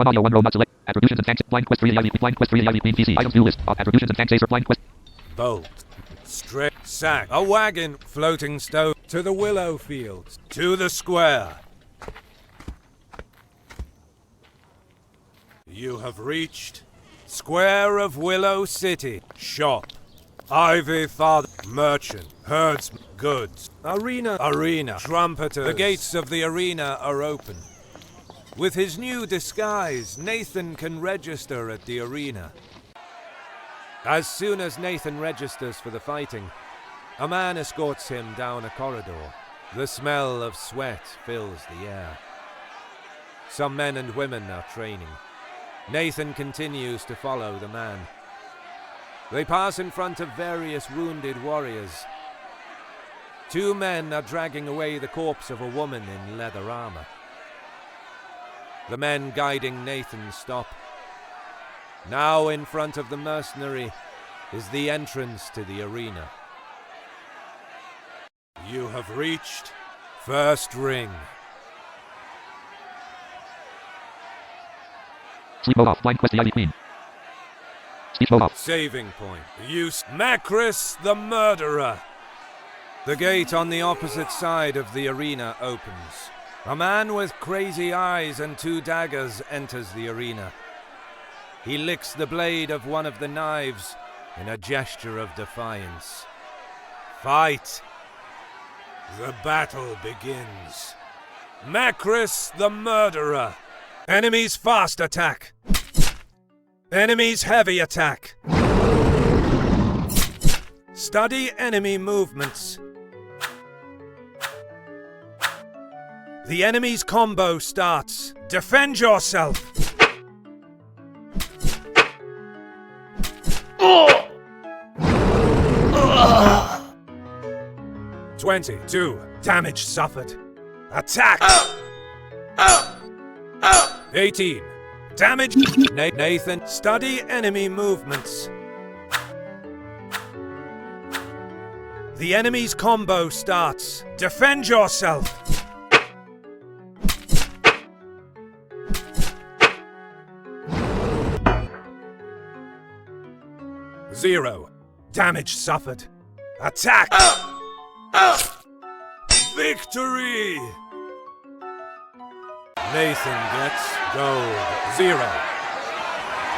1 audio, 1 robot select. Attributions and thanks. Blind quest 3 EIV. Blind quest 3 EIV. PC. Items view list. Attributions and thanks. Acer. Blind quest. Bolt. Straight sack. A wagon. Floating stone. To the willow fields. To the square. You have reached Square of Willow City. Shop. Ivy Father. Merchant. Herdsman. Goods. Arena. Trumpeter. The gates of the arena are open. With his new disguise, Nathan can register at the arena. As soon as Nathan registers for the fighting, a man escorts him down a corridor. The smell of sweat fills the air. Some men and women are training. Nathan continues to follow the man. They pass in front of various wounded warriors. 2 men are dragging away the corpse of a woman in leather armor. The men guiding Nathan stop. Now in front of the mercenary is the entrance to the arena. You have reached first ring. Sleep mode off. Blind quest EIV Queen. Speech mode off. Saving point. Use Macris the murderer. The gate on the opposite side of the arena opens. A man with crazy eyes and 2 daggers enters the arena. He licks the blade of one of the knives in a gesture of defiance. Fight! The battle begins. Macris the murderer. Enemies fast attack. Enemies heavy attack. Study enemy movements. The enemy's combo starts. Defend yourself. 22 damage suffered. Attack. 18 damage. Nathan, study enemy movements. The enemy's combo starts. Defend yourself. 0 damage suffered. Attack. Victory. Nathan gets gold. 0.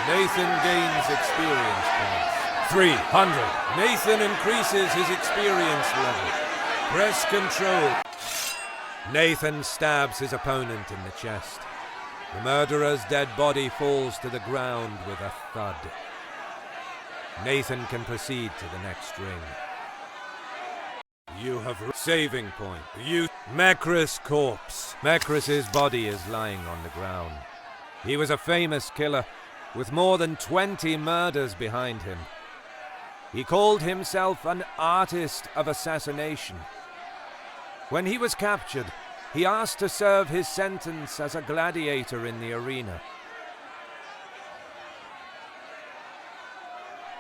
Nathan gains experience points. 300. Nathan increases his experience level. Press control. Nathan stabs his opponent in the chest. The murderer's dead body falls to the ground with a thud. Nathan can proceed to the next ring. You have saving point. Macris corpse. Macris's body is lying on the ground. He was a famous killer with more than 20 murders behind him. He called himself an artist of assassination. When he was captured, he asked to serve his sentence as a gladiator in the arena.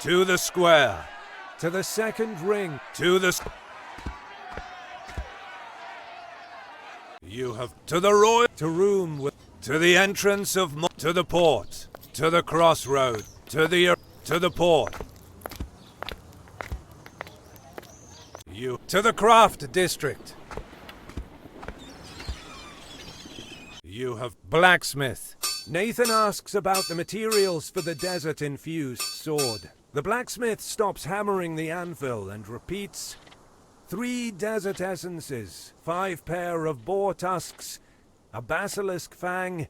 To the square. To the second ring. To the... You have... To the royal... To room with... To the entrance of... To the port. To the crossroad. To the... To the port. You... To the craft district. You have... Blacksmith. Nathan asks about the materials for the desert-infused sword. The blacksmith stops hammering the anvil and repeats, 3 desert essences, 5 pair of boar tusks, a basilisk fang,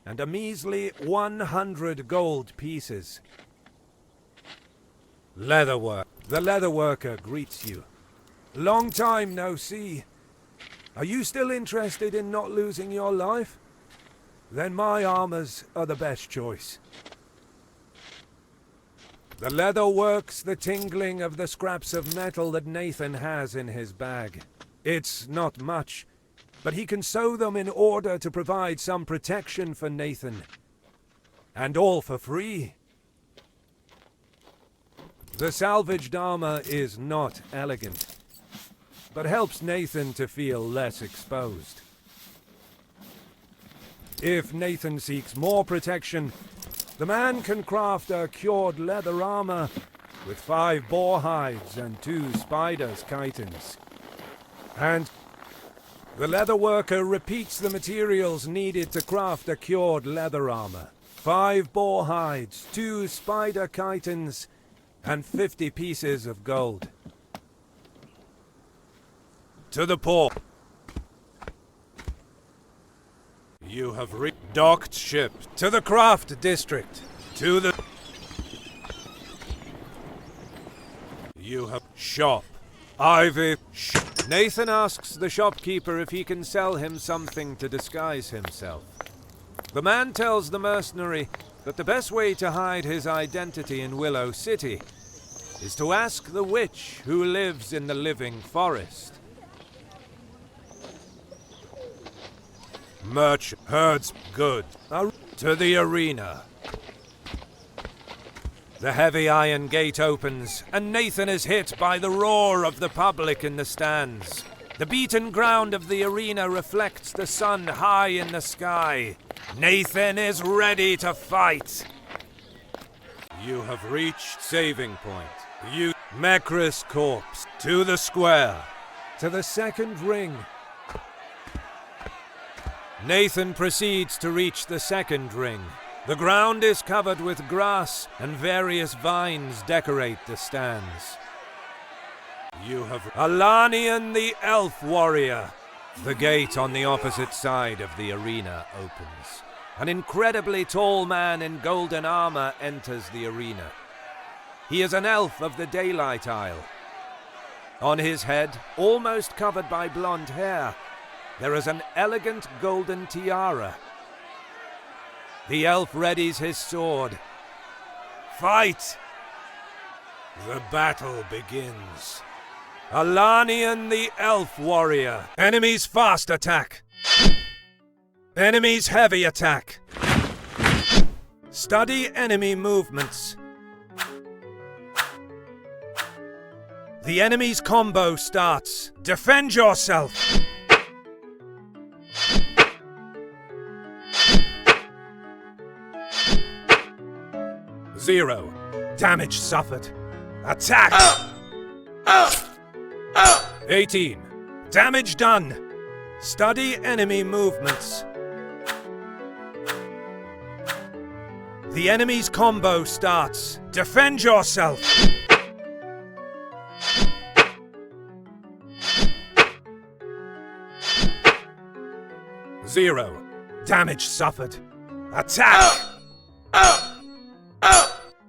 and a measly 100 gold pieces. Leatherwork. The leatherworker greets you. Long time no see. Are you still interested in not losing your life? Then my armors are the best choice. The leather works the tingling of the scraps of metal that Nathan has in his bag. It's not much, but he can sew them in order to provide some protection for Nathan. And all for free. The salvaged armor is not elegant, but helps Nathan to feel less exposed. If Nathan seeks more protection, the man can craft a cured leather armor with 5 boar hides and 2 spiders' chitins. And the leather worker repeats the materials needed to craft a cured leather armor. 5 boar hides, 2 spider chitins, and 50 pieces of gold. To the port. You have docked ship. To the craft district. To the... You have shop. Ivy. Nathan asks the shopkeeper if he can sell him something to disguise himself. The man tells the mercenary that the best way to hide his identity in Willow City is to ask the witch who lives in the living forest. Merchant herds good. To the arena. The heavy iron gate opens, and Nathan is hit by the roar of the public in the stands. The beaten ground of the arena reflects the sun high in the sky. Nathan is ready to fight. You have reached saving point. You Mecris corpse. To the square. To the second ring. Nathan proceeds to reach the second ring. The ground is covered with grass, and various vines decorate the stands. You have Alanian the Elf Warrior. The gate on the opposite side of the arena opens. An incredibly tall man in golden armor enters the arena. He is an elf of the Daylight Isle. On his head, almost covered by blonde hair, there is an elegant golden tiara. The elf readies his sword. Fight! The battle begins. Alanian the Elf Warrior. Enemies fast attack. Enemies heavy attack. Study enemy movements. The enemy's combo starts. Defend yourself. Zero. Damage suffered. Attack! 18. Damage done. Study enemy movements. The enemy's combo starts. Defend yourself. Zero. Damage suffered. Attack!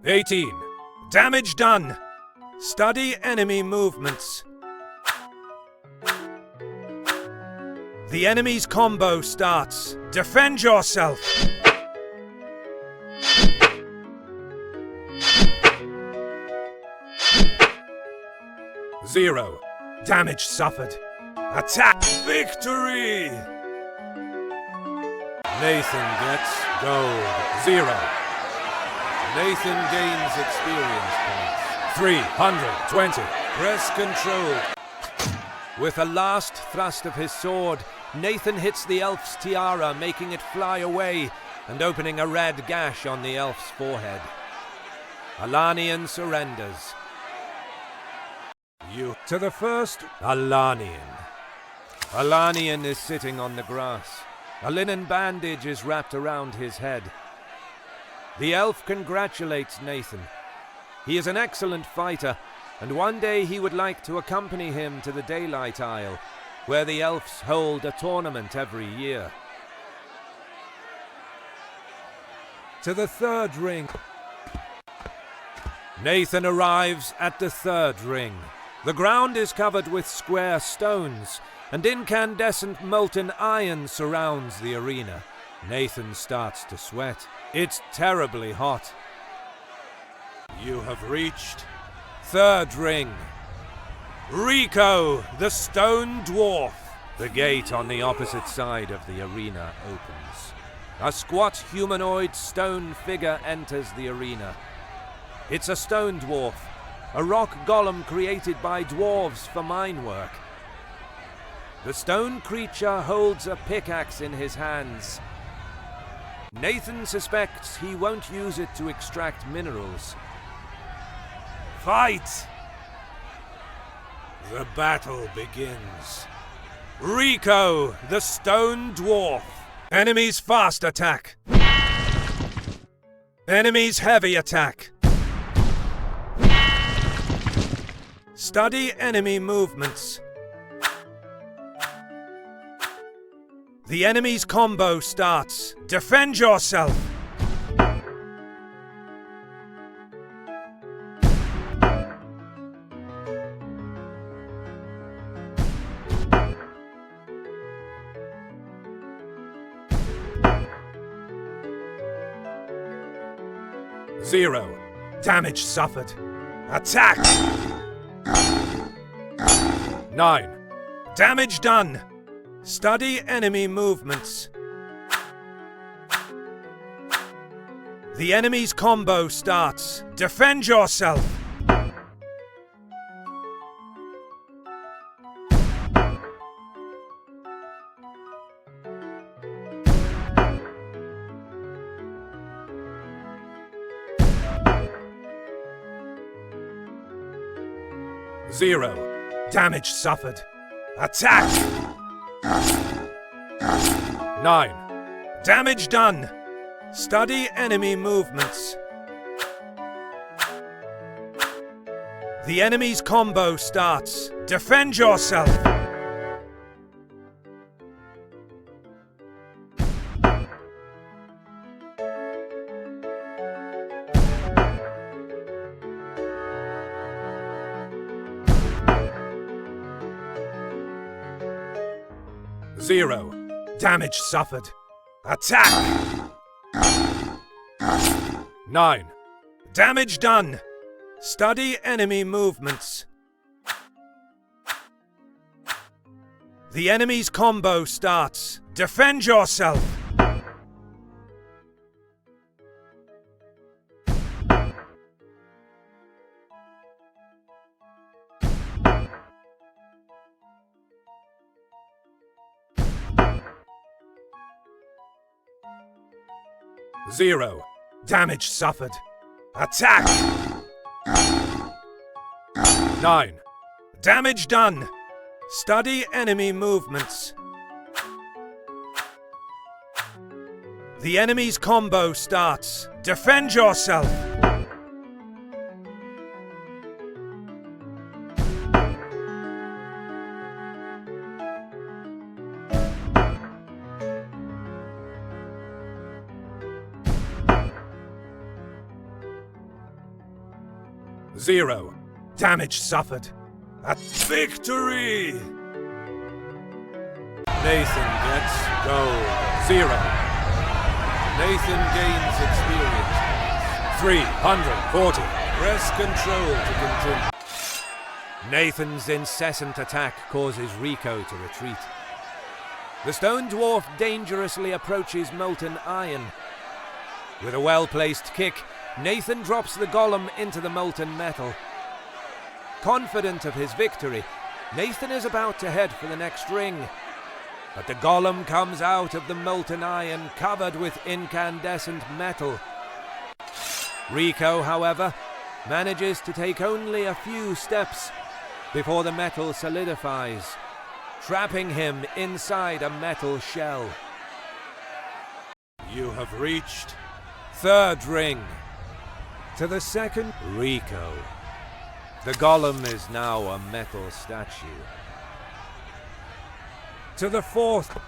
18. Damage done. Study enemy movements. The enemy's combo starts. Defend yourself. Zero. Damage suffered. Attack. Victory! Nathan gets gold. 0. Nathan gains experience points. 320. Press control. With a last thrust of his sword, Nathan hits the elf's tiara, making it fly away and opening a red gash on the elf's forehead. Alanian surrenders. You to the first. Alanian. Alanian is sitting on the grass. A linen bandage is wrapped around his head. The elf congratulates Nathan. He is an excellent fighter, and one day he would like to accompany him to the Daylight Isle, where the elves hold a tournament every year. To the third ring. Nathan arrives at the third ring. The ground is covered with square stones, and incandescent molten iron surrounds the arena. Nathan starts to sweat. It's terribly hot. You have reached third ring. Rico, the stone dwarf. The gate on the opposite side of the arena opens. A squat humanoid stone figure enters the arena. It's a stone dwarf, a rock golem created by dwarves for mine work. The stone creature holds a pickaxe in his hands. Nathan suspects he won't use it to extract minerals. Fight! The battle begins. Rico, the stone dwarf. Enemy's fast attack. Enemy's heavy attack. Study enemy movements. The enemy's combo starts. Defend yourself! Zero. Damage suffered. Attack! 9. Damage done. Study enemy movements. The enemy's combo starts. Defend yourself! Zero. Damage suffered. Attack! 9. Damage done. Study enemy movements. The enemy's combo starts. Defend yourself! Zero. Damage suffered. Attack! 9. Damage done. Study enemy movements. The enemy's combo starts. Defend yourself! Zero. Damage suffered. Attack! 9. Damage done. Study enemy movements. The enemy's combo starts. Defend yourself! Zero. Damage suffered. At victory! Nathan gets gold. 0. Nathan gains experience. 340. Press control to continue. Nathan's incessant attack causes Rico to retreat. The stone dwarf dangerously approaches molten iron. With a well-placed kick, Nathan drops the golem into the molten metal. Confident of his victory, Nathan is about to head for the next ring. But the golem comes out of the molten iron covered with incandescent metal. Rico, however, manages to take only a few steps before the metal solidifies, trapping him inside a metal shell. You have reached third ring. To the second, Rico. The golem is now a metal statue. To the fourth,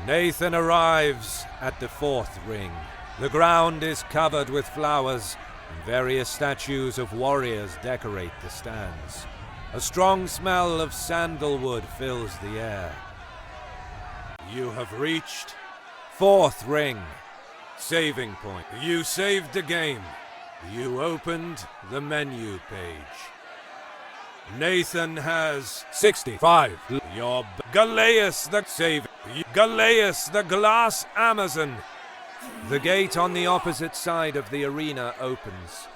Nathan arrives at the fourth ring. The ground is covered with flowers, and various statues of warriors decorate the stands. A strong smell of sandalwood fills the air. You have reached fourth ring. Saving point. You saved the game. You opened the menu page. Nathan has 65. Your Kyllius the save. Kyllius the glass Amazon. The gate on the opposite side of the arena opens.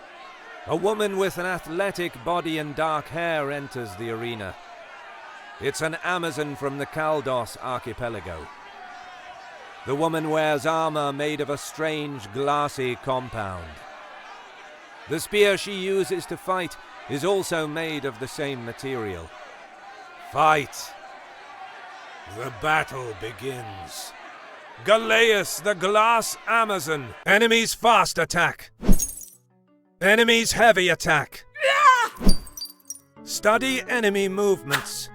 A woman with an athletic body and dark hair enters the arena. It's an Amazon from the Kaldos archipelago. The woman wears armor made of a strange, glassy compound. The spear she uses to fight is also made of the same material. Fight! The battle begins. Kyllius, the glass Amazon. Enemies fast attack. Enemies heavy attack. Study enemy movements.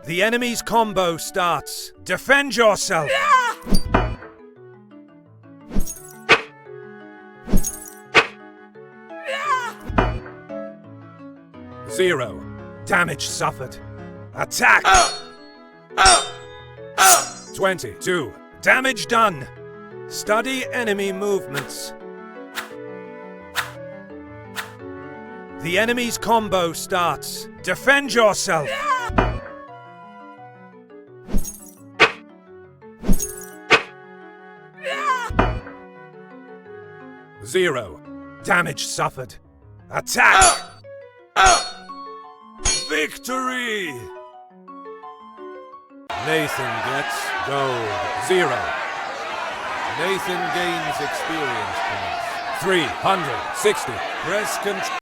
The enemy's combo starts. Defend yourself! 0. Damage suffered. Attack! 22. Damage done. Study enemy movements. The enemy's combo starts. Defend yourself! 0. Damage suffered. Attack! Victory! Nathan gets gold. 0. Nathan gains experience points. 360. Press control.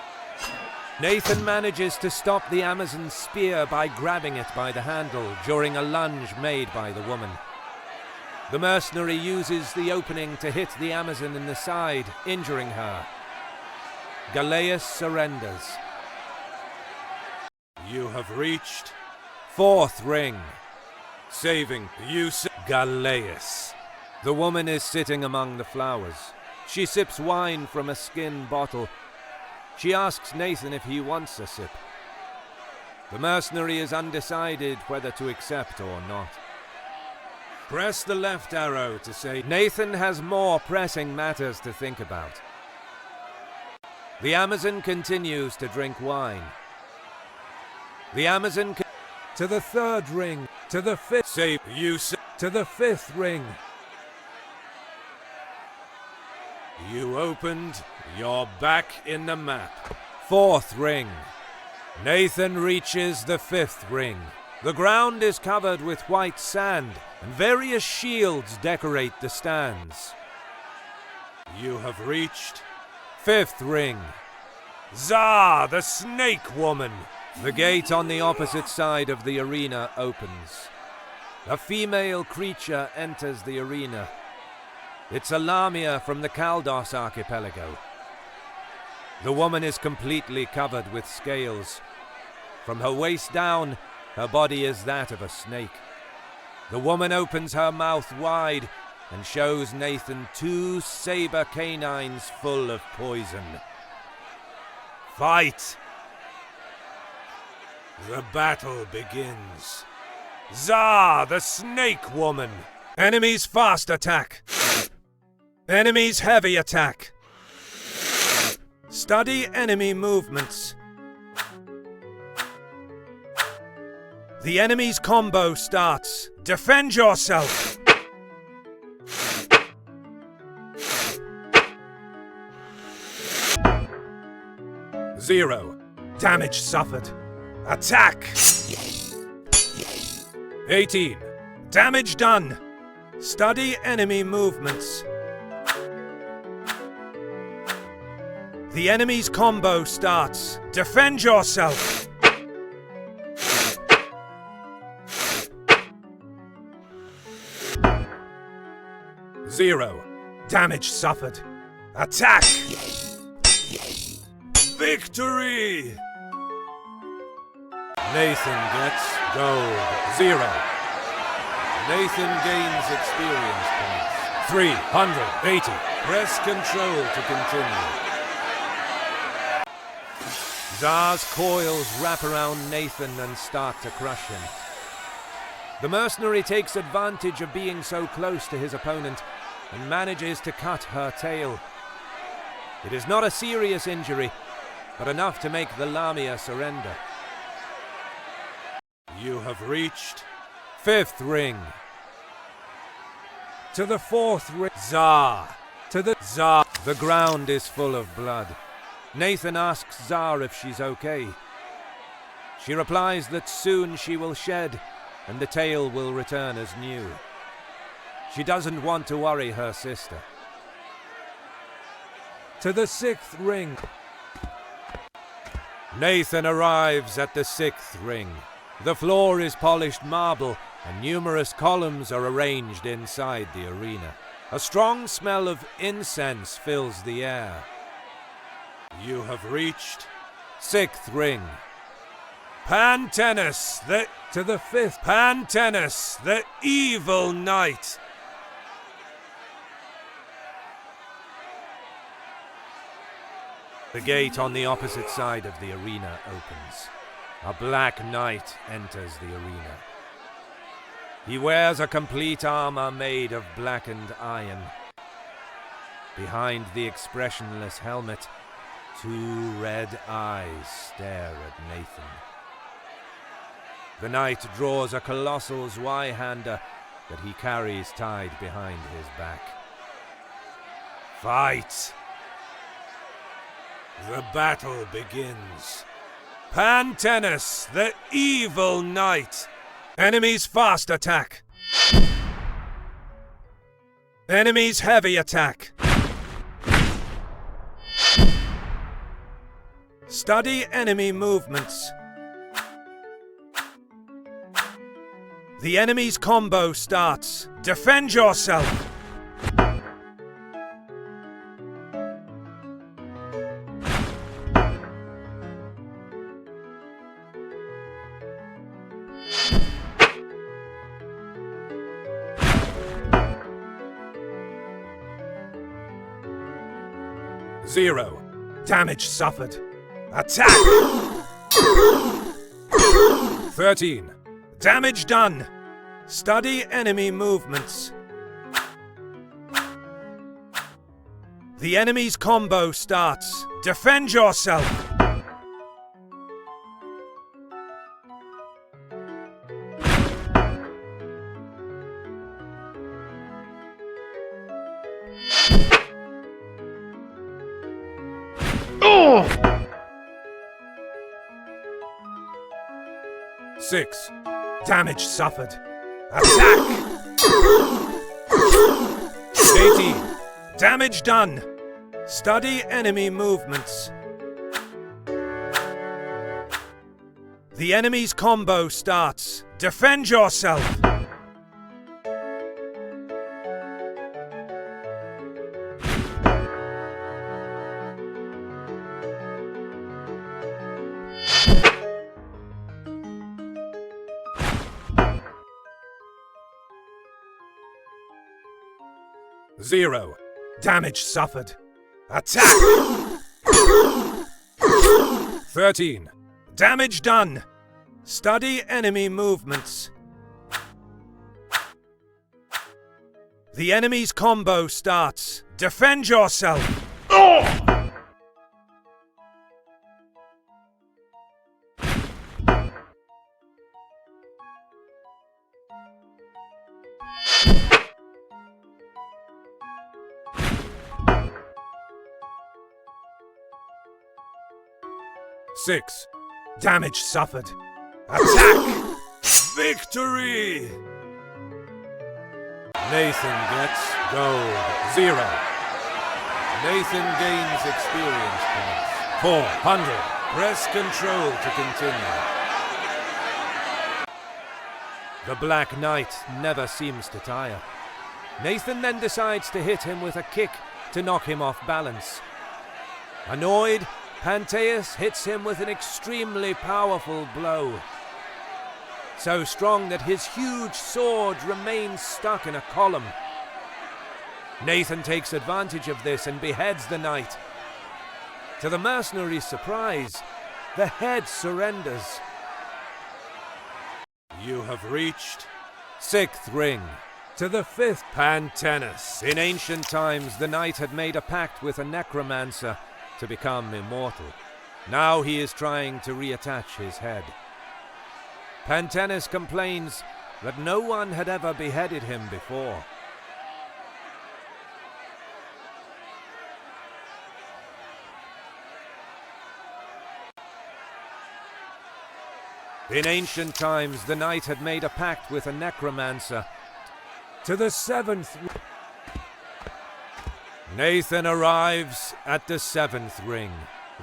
Nathan manages to stop the Amazon's spear by grabbing it by the handle during a lunge made by the woman. The mercenary uses the opening to hit the Amazon in the side, injuring her. Kyllius surrenders. You have reached 4th ring. Saving you, Kyllius. The woman is sitting among the flowers. She sips wine from a skin bottle. She asks Nathan if he wants a sip. The mercenary is undecided whether to accept or not. Press the left arrow to say Nathan has more pressing matters to think about. The Amazon continues to drink wine. The Amazon to the 3rd ring, to the 5th, save you to the 5th ring. You opened, you're back in the map. 4th ring. Nathan reaches the 5th ring. The ground is covered with white sand, and various shields decorate the stands. You have reached 5th ring. Zah, the snake woman. The gate on the opposite side of the arena opens. A female creature enters the arena. It's a Lamia from the Kyllius archipelago. The woman is completely covered with scales. From her waist down, her body is that of a snake. The woman opens her mouth wide and shows Nathan 2 saber canines full of poison. Fight! The battle begins. Zah, the snake woman. Enemies fast attack. Enemies heavy attack. Study enemy movements. The enemy's combo starts. Defend yourself! 0. Damage suffered. Attack! 18. Damage done. Study enemy movements. The enemy's combo starts. Defend yourself! 0. Damage suffered. Attack! Victory! Nathan gets gold. 0. Nathan gains experience points. 380. Press control to continue. Zah's coils wrap around Nathan and start to crush him. The mercenary takes advantage of being so close to his opponent and manages to cut her tail. It is not a serious injury, but enough to make the Lamia surrender. You have reached 5th ring. To the 4th ring. Zah. To the Zah. The ground is full of blood. Nathan asks Zah if she's okay. She replies that soon she will shed, and the tale will return as new. She doesn't want to worry her sister. To the 6th ring. Nathan arrives at the 6th ring. The floor is polished marble, and numerous columns are arranged inside the arena. A strong smell of incense fills the air. You have reached 6th ring. Pantennis, to the 5th. Pantennis, the evil knight. The gate on the opposite side of the arena opens. A black knight enters the arena. He wears a complete armor made of blackened iron. Behind the expressionless helmet, 2 red eyes stare at Nathan. The knight draws a colossal Zweihander that he carries tied behind his back. Fight! The battle begins. Pantennis, the evil knight. Enemy's fast attack. Enemy's heavy attack. Study enemy movements. The enemy's combo starts. Defend yourself. Zero. Damage suffered. Attack! 13. Damage done. Study enemy movements. The enemy's combo starts. Defend yourself. Oh! 6. Damage suffered. Attack! 18. Damage done. Study enemy movements. The enemy's combo starts. Defend yourself. Zero. Damage suffered. Attack! 13. Damage done. Study enemy movements. The enemy's combo starts. Defend yourself. Oh! 6. Damage suffered. Attack! Victory! Nathan gets gold. 0. Nathan gains experience points. 400. Press control to continue. The Black Knight never seems to tire. Nathan then decides to hit him with a kick to knock him off balance. Annoyed, Pantheus hits him with an extremely powerful blow. So strong that his huge sword remains stuck in a column. Nathan takes advantage of this and beheads the knight. To the mercenary's surprise, the head surrenders. You have reached 6th ring. To the 5th. Pantennis. In ancient times, the knight had made a pact with a necromancer to become immortal. Now he is trying to reattach his head. Pantennis complains that no one had ever beheaded him before. In ancient times, the knight had made a pact with a necromancer. To the 7th. Nathan arrives at the 7th ring.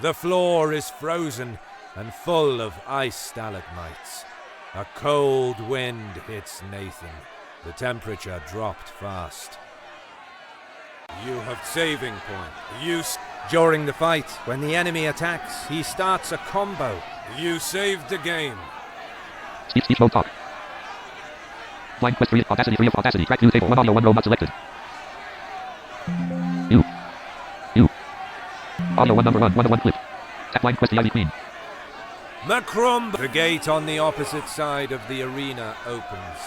The floor is frozen and full of ice stalagmites. A cold wind hits Nathan. The temperature dropped fast. You have saving point. During the fight, when the enemy attacks, he starts a combo. You saved the game. Speech mode talk. Blind quest 3 of Audacity. Track 2 table 1 audio 1 robot selected. You. Audio 1 number 1 clip. Tap blind quest the Ivy Queen. Macrumba. The gate on the opposite side of the arena opens.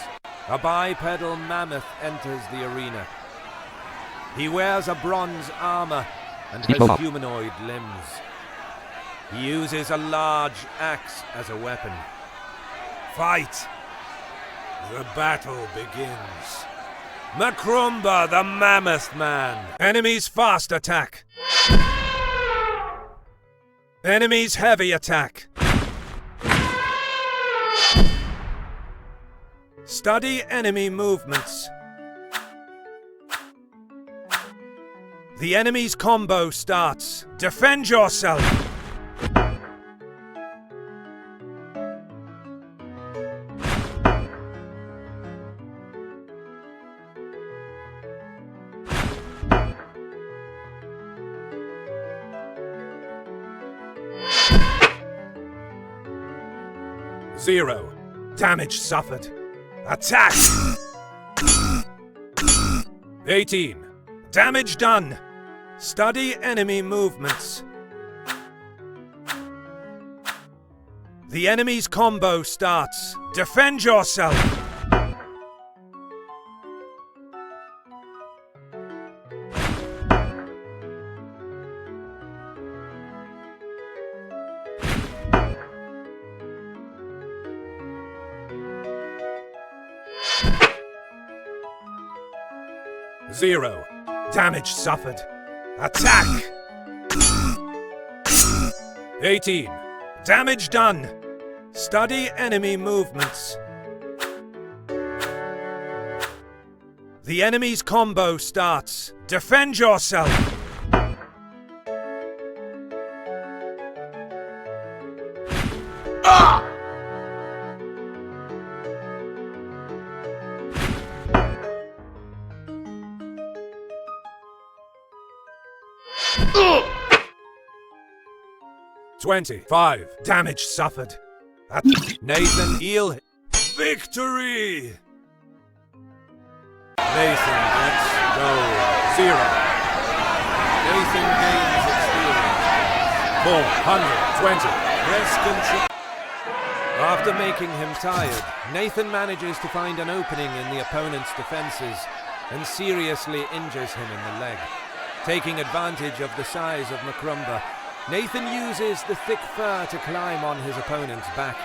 A bipedal mammoth enters the arena. He wears a bronze armor and has humanoid limbs. He uses a large axe as a weapon. Fight! The battle begins. Macrumba, the Mammoth Man. Enemies fast attack. Enemies heavy attack. Study enemy movements. The enemy's combo starts. Defend yourself. Zero. Damage suffered. Attack! 18. Damage done. Study enemy movements. The enemy's combo starts. Defend yourself. Zero. Damage suffered. Attack! 18. Damage done. Study enemy movements. The enemy's combo starts. Defend yourself. Ah! Ugh! 25. Damage suffered. Nathan heal. Victory! Nathan gets gold. 0. Nathan gains experience. 420. Press control. After making him tired, Nathan manages to find an opening in the opponent's defenses and seriously injures him in the leg. Taking advantage of the size of Macrumba, Nathan uses the thick fur to climb on his opponent's back.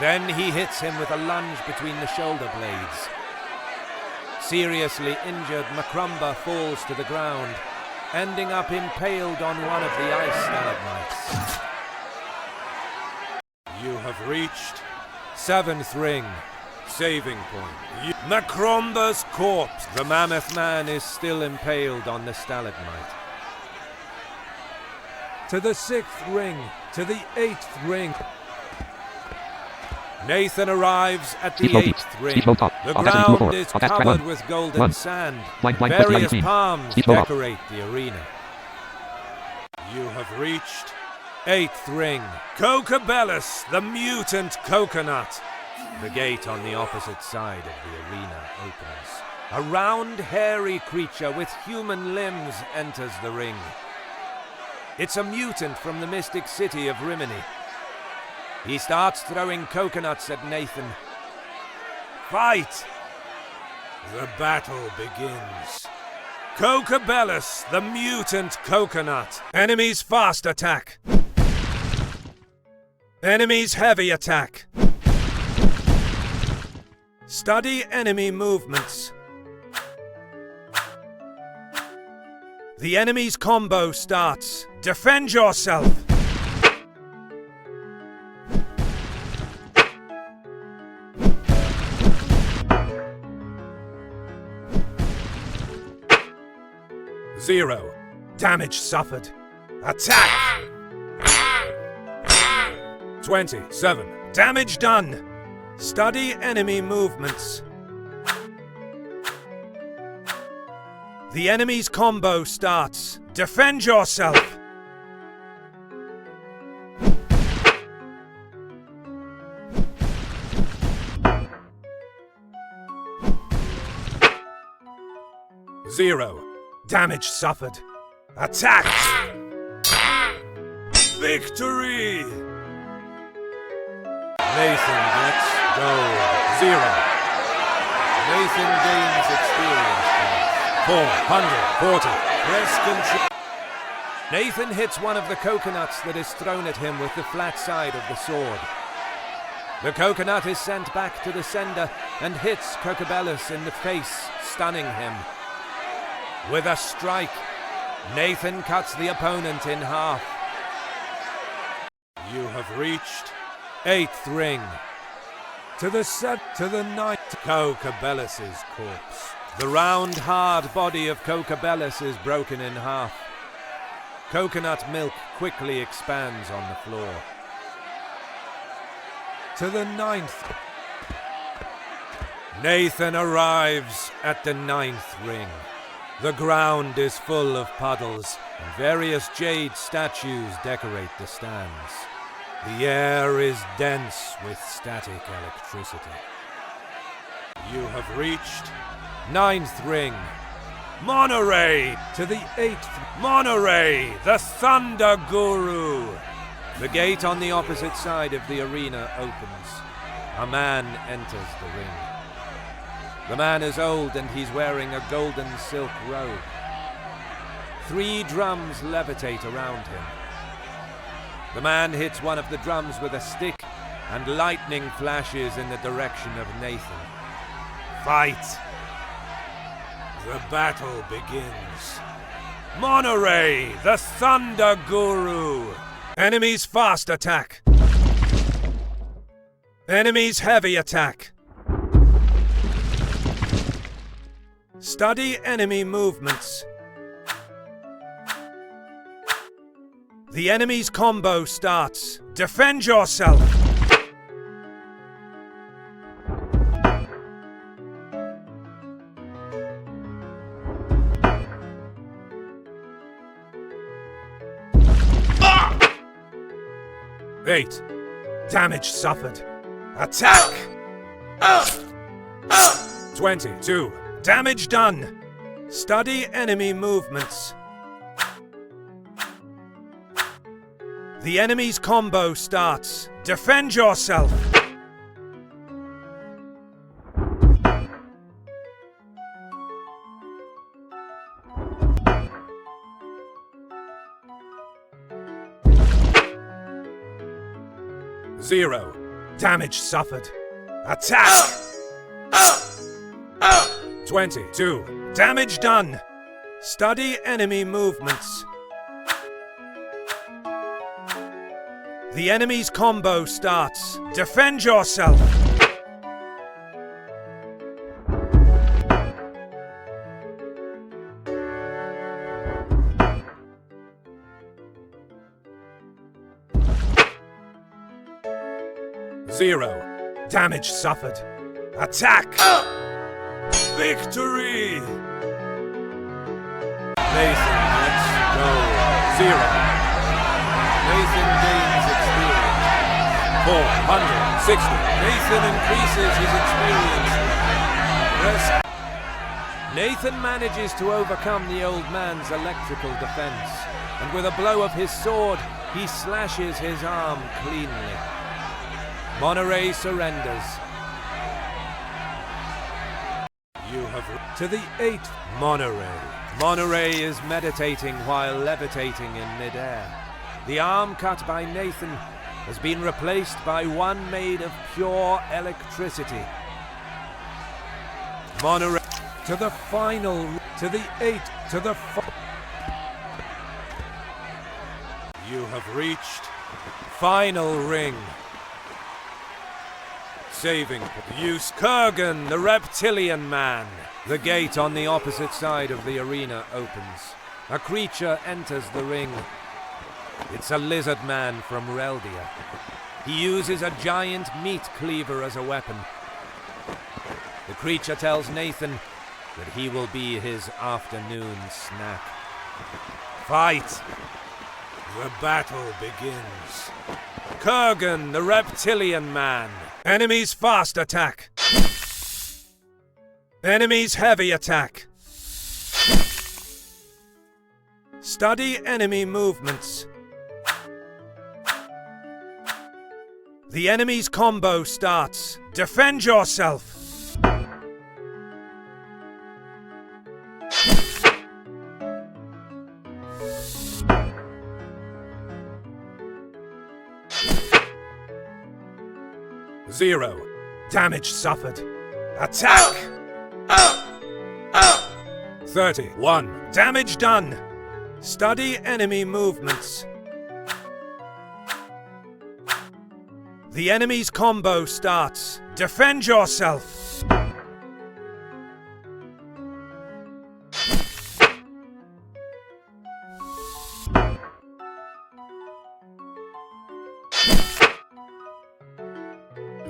Then he hits him with a lunge between the shoulder blades. Seriously injured, Macrumba falls to the ground, ending up impaled on one of the ice stalagmites. You have reached 7th ring. Saving point. Macrumba's corpse. The Mammoth Man is still impaled on the stalagmite. To the 6th ring. To the 8th ring. Nathan arrives at the 8th ring. The ground is covered with golden sand. Various palms decorate the arena. You have reached 8th ring. Cocobellus, the mutant coconut. The gate on the opposite side of the arena opens. A round, hairy creature with human limbs enters the ring. It's a mutant from the mystic city of Rimini. He starts throwing coconuts at Nathan. Fight! The battle begins. Cocobellus, the mutant coconut. Enemies fast attack. Enemies heavy attack. Study enemy movements. The enemy's combo starts. Defend yourself. 0. Damage suffered. Attack! 27. Damage done. Study enemy movements. The enemy's combo starts. Defend yourself! Zero. Damage suffered. Attack! Victory! Nathan gets gold. 0. Nathan gains experience points. 440. Press control. Nathan hits one of the coconuts that is thrown at him with the flat side of the sword. The coconut is sent back to the sender and hits Kyllius in the face, stunning him. With a strike, Nathan cuts the opponent in half. You have reached 8th ring. To the 9th, Kyllius' corpse. The round, hard body of Kyllius is broken in half. Coconut milk quickly expands on the floor. To the 9th. Nathan arrives at the 9th ring. The ground is full of puddles, and various jade statues decorate the stands. The air is dense with static electricity. You have reached 9th ring. Monoray to the 8th. Monoray, the Thunder Guru. The gate on the opposite side of the arena opens. A man enters the ring. The man is old and he's wearing a golden silk robe. 3 drums levitate around him. The man hits one of the drums with a stick and lightning flashes in the direction of Nathan. Fight! The battle begins. Monoray, the Thunder Guru. Enemy's fast attack. Enemy's heavy attack. Study enemy movements. The enemy's combo starts. Defend yourself! Ah! 8. Damage suffered. Attack! 22. Damage done. Study enemy movements. The enemy's combo starts. Defend yourself! Zero. Damage suffered. Attack! 22. Damage done. Study enemy movements. The enemy's combo starts. Defend yourself! Zero. Damage suffered. Attack! Victory! Nathan gets gold. 0. Nathan gains experience. 460. Nathan increases his experience. Nathan manages to overcome the old man's electrical defense, and with a blow of his sword, he slashes his arm cleanly. Monoray surrenders. You have to the 8th Monoray. Monoray is meditating while levitating in midair. The arm cut by Nathan has been replaced by one made of pure electricity. Monoray to the final, to the 8th, to the You have reached final ring. Saving use Kurgan, the reptilian man. The gate on the opposite side of the arena opens. A creature enters the ring. It's a lizard man from Reldia. He uses a giant meat cleaver as a weapon. The creature tells Nathan that he will be his afternoon snack. Fight! The battle begins. Kurgan, the reptilian man. Enemy's fast attack. Enemy's heavy attack. Study enemy movements. The enemy's combo starts. Defend yourself. Zero. Damage suffered. Attack! 31. Damage done. Study enemy movements. The enemy's combo starts. Defend yourself.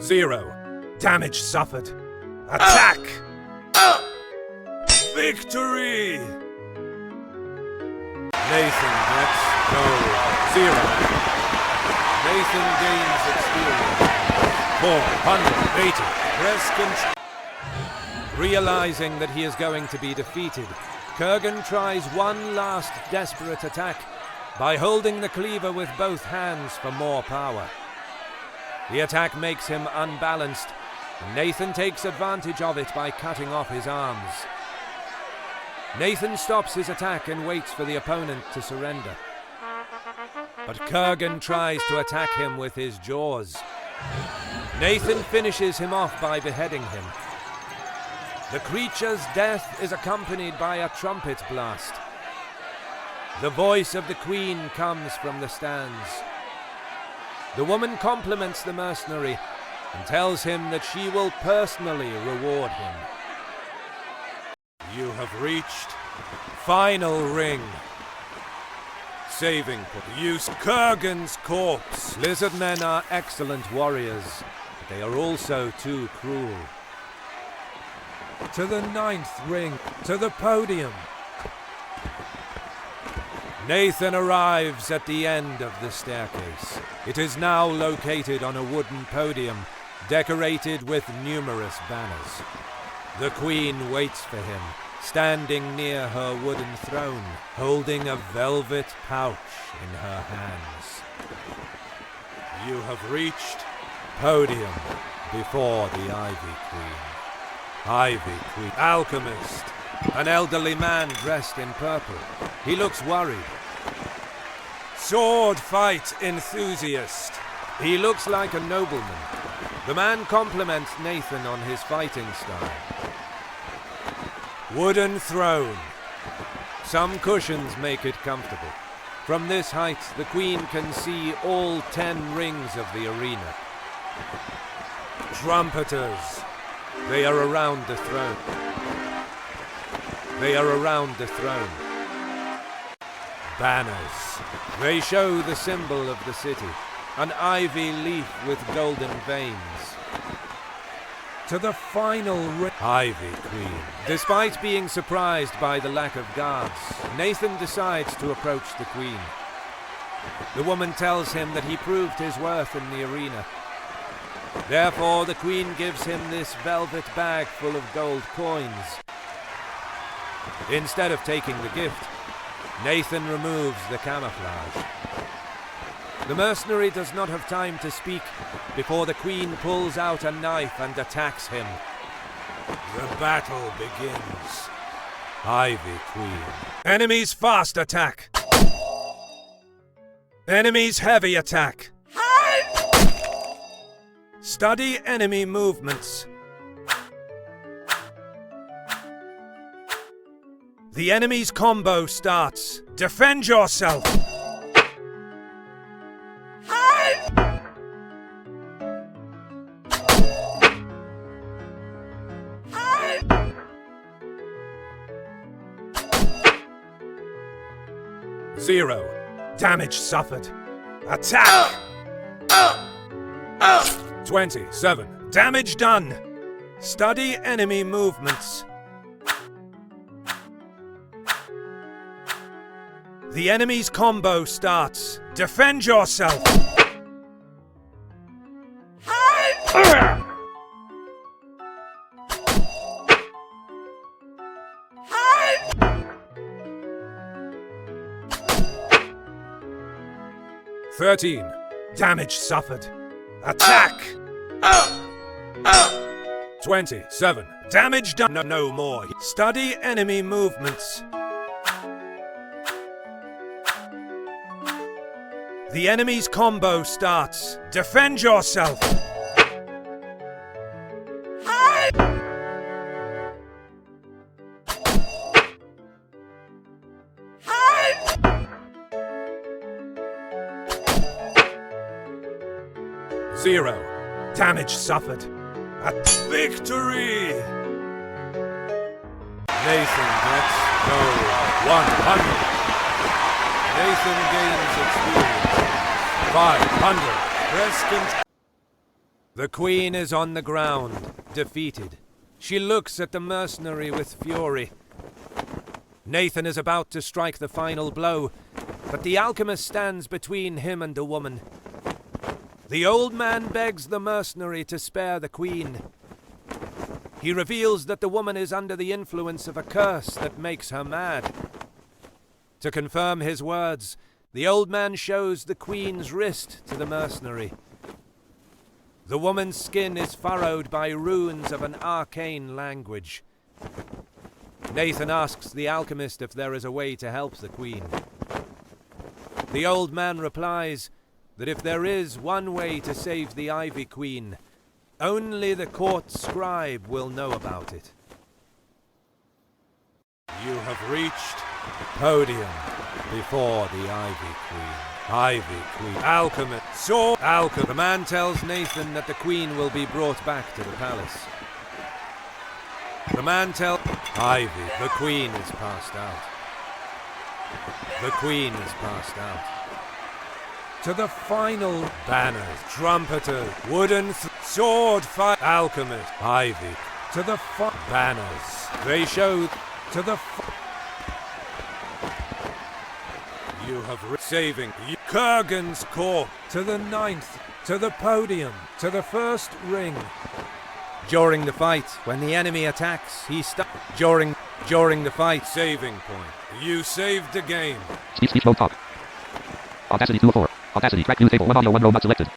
Zero. Damage suffered. Attack! Victory! Nathan gets gold. Zero. Nathan gains experience. 480. Press control. Realizing that he is going to be defeated, Kurgan tries one last desperate attack by holding the cleaver with both hands for more power. The attack makes him unbalanced, and Nathan takes advantage of it by cutting off his arms. Nathan stops his attack and waits for the opponent to surrender. But Kurgan tries to attack him with his jaws. Nathan finishes him off by beheading him. The creature's death is accompanied by a trumpet blast. The voice of the Queen comes from the stands. The woman compliments the mercenary and tells him that she will personally reward him. You have reached final ring. Saving point. Use Kurgan's corpse. Lizard men are excellent warriors, but they are also too cruel. To the 9th ring. To the podium. Nathan arrives at the end of the staircase. It is now located on a wooden podium, decorated with numerous banners. The Queen waits for him, standing near her wooden throne, holding a velvet pouch in her hands. You have reached podium before the Ivy Queen. Ivy Queen. Alchemist. An elderly man dressed in purple. He looks worried. Sword fight enthusiast. He looks like a nobleman. The man compliments Nathan on his fighting style. Wooden throne. Some cushions make it comfortable. From this height, the Queen can see all 10 rings of the arena. Trumpeters. They are around the throne. They are around the throne. Banners. They show the symbol of the city, an ivy leaf with golden veins. To the final ring. Ivy Queen. Despite being surprised by the lack of guards, Nathan decides to approach the Queen. The woman tells him that he proved his worth in the arena. Therefore, the Queen gives him this velvet bag full of gold coins. Instead of taking the gift, Nathan removes the camouflage. The mercenary does not have time to speak before the Queen pulls out a knife and attacks him. The battle begins. Ivy Queen. Enemy's fast attack. Enemy's heavy attack. Study enemy movements. The enemy's combo starts. Defend yourself. 0. Damage suffered. Attack! 27. Damage done. Study enemy movements. The enemy's combo starts. Defend yourself. 13. Damage suffered. Attack! 27. Damage done. No more. Study enemy movements. The enemy's combo starts. Defend yourself. 0. Damage suffered. A victory! Nathan gets gold 100. Nathan gains experience 500. Press The queen is on the ground, defeated. She looks at the mercenary with fury. Nathan is about to strike the final blow, but the alchemist stands between him and the woman. The old man begs the mercenary to spare the queen. He reveals that the woman is under the influence of a curse that makes her mad. To confirm his words, the old man shows the queen's wrist to the mercenary. The woman's skin is furrowed by runes of an arcane language. Nathan asks the alchemist if there is a way to help the queen. The old man replies that if there is one way to save the Ivy Queen, only the court scribe will know about it. You have reached the podium before the Ivy Queen. Ivy Queen. Alchemist. Sword. Alchemist. The man tells Nathan that the queen will be brought back to the palace. The man tells Ivy. The queen is passed out. The queen is passed out. To the final banners, trumpeters, wooden sword fight, alchemist, Ivy. To the banners, they show to the you have saving Kurgan's corpse to the 9th, to the podium, to the first ring. During the fight, when the enemy attacks, he during the fight, saving point. You saved the game. Speech, no talk. Audacity 204. Audacity, track view table, 1 audio, 1 robot selected.